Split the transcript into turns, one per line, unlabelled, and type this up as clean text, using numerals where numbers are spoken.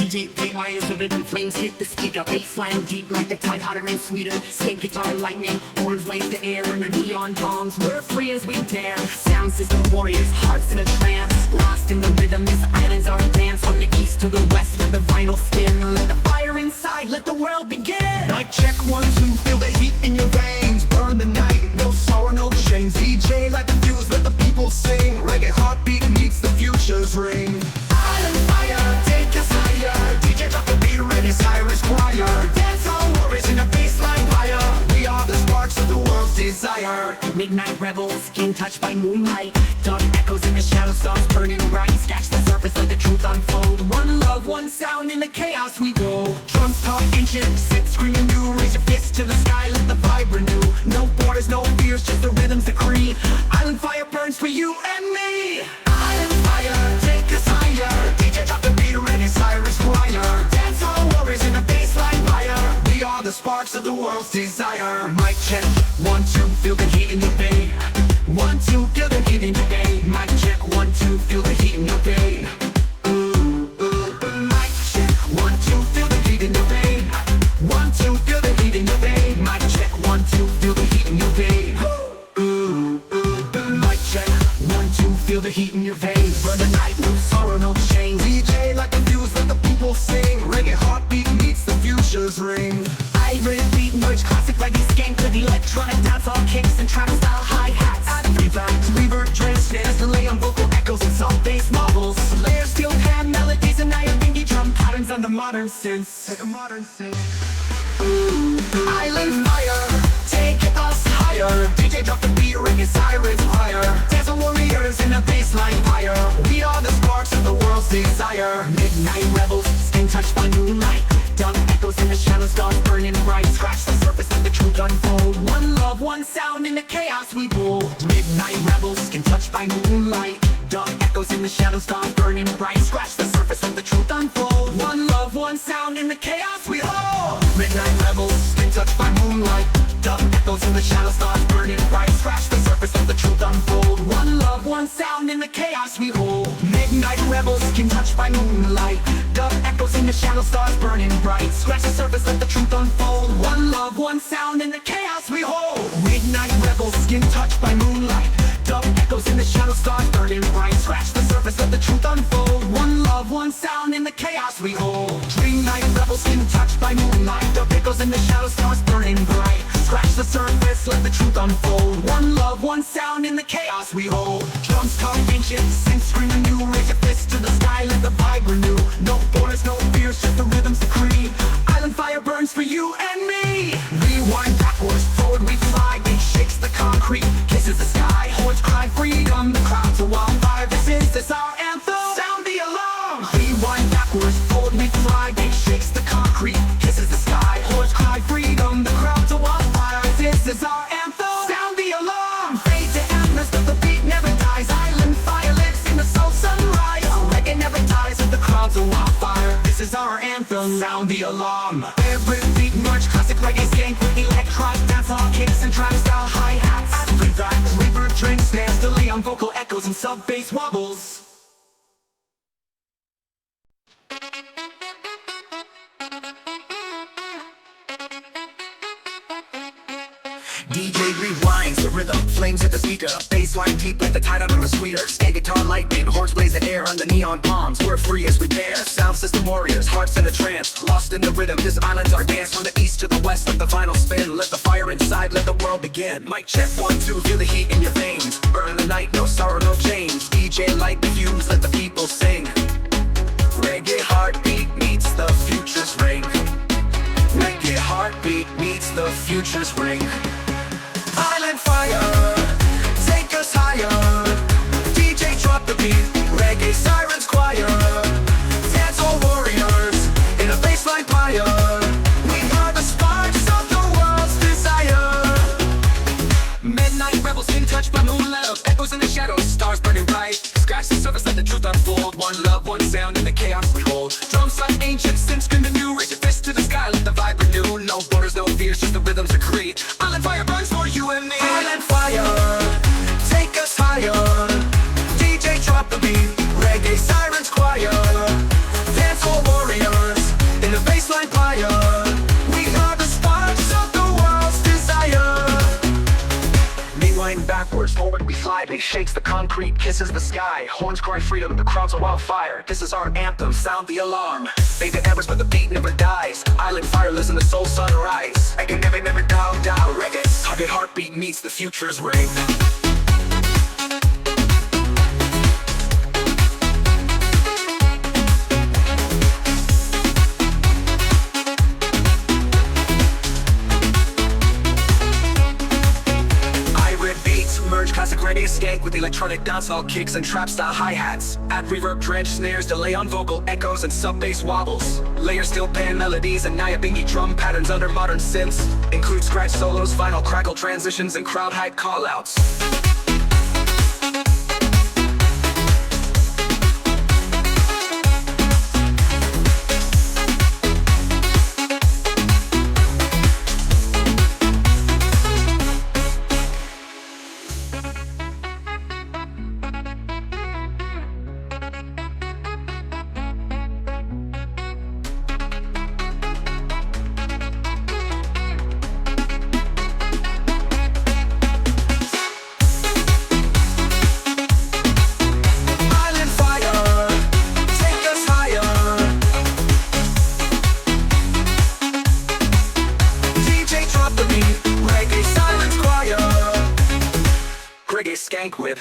DJ play wires, the rhythm flames hit the speaker. Bassline deep like the tide, hotter and sweeter. Skate guitar lightning, horns blaze the air. And the neon bombs, we're free as we dare. Sound system warriors, hearts in a trance. Lost in the rhythm, this island's our dance. From the east to the west, let the vinyl spin. Let the fire inside, let the world begin.
Mic check 1, 2, feel the heat in your veins. Burn the night, no sorrow, no chains. DJ light the fuse, let the people sing. Reggae heartbeat meets the future's ring. Island fire, take us higher. DJ drop the beat, ready, Cyrus choir. Dancehall warriors in a bassline fire. We are the sparks of the world's desire.
Midnight rebels, skin touched by moonlight. Dark echoes in the shadow, stars burning bright. Scratch the surface, let the truth unfold. One love, one sound, in the chaos we go.
Drums talk ancient, sit screaming new. Raise your fist to the sky, let the vibe renew. No borders, no fears, just the rhythm's decree. Island fire burns for you and me. Island fire, take us higher. DJ drop the beat, ready, Cyrus choir. Dancehall warriors in a bassline fire. We are the sparks of the world's desire. Mic check 1, 2, feel the heat in your vein. 1, 2, feel the heat in your vein. Mic check 1, 2, feel the heat in your vein. Mic check 1, 2, feel the heat in your vein. 1, 2, feel the heat in your vein. Mic check 1, 2, feel the heat in your vein. Mic check 1, 2, feel the heat in your vein. Burn the night, no sorrow, no chains. DJ like the fuse, let the people sing. Reggae heartbeat meets the future's ring.
Hybrid beat merge, classic reggae skank with electronic dancehall kicks and tribal style hi-hats.
Reverb, drum snares, delay on vocal echoes and soft bass marbles.
Layers, steel pan melodies, and iron drum patterns on the modern synths.
Island fire, take us higher. DJ drop the beat, reggae Cyrus choir. Dancehall warriors in a bassline fire. We are the sparks of the world's desire.
Midnight rebels, skin touched by moonlight. Dark echoes in the shadows, stars burning bright. Scratch the surface, let the truth unfold. One love, one sound, in the chaos we roll. Midnight rebels, skin touched by moonlight. Dark echoes in the shadows, stars burning bright. Scratch the surface, let the truth unfold. One love, one sound, in the chaos we hold.
Midnight rebels, skin touched by moonlight. Dark echoes in the shadows, stars burning bright. Scratch the surface, let the truth unfold.
One love, one sound, in the chaos we hold.
Midnight rebels, skin touched by moonlight.
Dark echoes in the shadows, stars burning bright. Scratch the surface, let the truth unfold. One love, one sound, in the chaos we hold.
Midnight rebels, skin touched by moonlight.
Dark echoes in the shadows, stars burning bright. Scratch the surface, let the truth unfold. One love, one sound, in the chaos we hold.
Midnight rebels, skin touched by moonlight.
Dark echoes in the shadows, stars burning bright. Scratch the surface, let the truth unfold. One love, one sound, in the chaos we hold.
Drums talk ancient, synths screaming new. Raise your fist to the sky, let the vibe renew. No borders, no fears, just the rhythm's decree.
Island fire burns for you and me.
Rewind backwards, forward we fly. Beat shakes the concrete, kisses the sky. Horns cry freedom, the crowd's a wildfire. This is our anthem.
Sound the alarm.
Rewind backwards, forward we fly. Beat shakes the concrete, kisses the sky. Horns cry freedom, the crowd's a wildfire.
This is our anthem. Sound the alarm.
Fade to embers, but the beat never dies. Island fire lives in the soul sunrise. Reggae never dies, and the crowd's a wildfire. This is our anthem. Sound the alarm. Every beat merge, classic reggae skank with electronic dancehall kicks and tribal style hi-hats. Reverb, drum snares, delay on vocal echoes and sub bass wobbles. DJ rewinds the rhythm, flames hit the speaker. Bassline deep like the tide under a sweeter. Skate guitar lightning, horns blaze the air on the neon bombs. We're free as we dare. Sound system warriors, hearts in a trance. Lost in the rhythm, this island's our dance. From the east to the west, let the vinyl spin. Let the fire inside, let the world begin. Mic check 1, 2, feel the heat in your veins. Burn the night, no sorrow, no chains. DJ light the fuse, let the people sing. Reggae heartbeat meets the future's ring. Reggae heartbeat meets the future's ring. Island fire, take us higher. DJ drop the beat, reggae Cyrus choir. Dancehall warriors in a bassline fire. We are the sparks of the world's desire. Midnight rebels in touch by moonlight. Echoes in the shadows, stars burning bright. Scratch the surface, let the truth unfold. One love, one sound, in the chaos we hold. Drums like ancient, synths screaming new. Raise your fist to the sky, let the vibe renew. No borders, no fears, just the rhythm's decree. forward we fly, bass shakes the concrete, kisses the sky. Horns cry freedom, the crowd's a wildfire. This is our anthem, sound the alarm. Fade the embers but the beat never dies. Island fire, listen the soul sunrise. I can never, never down. Reggae, target heartbeat meets the future's ring. Merge classic reggae skank with electronic dancehall kicks and trap style hi-hats. Add reverb, drench, snares, delay on vocal echoes and sub-bass wobbles. Layer steel pan melodies and nyabingi drum patterns under modern synths. Include scratch solos, final crackle transitions and crowd hype callouts. Reggae skank with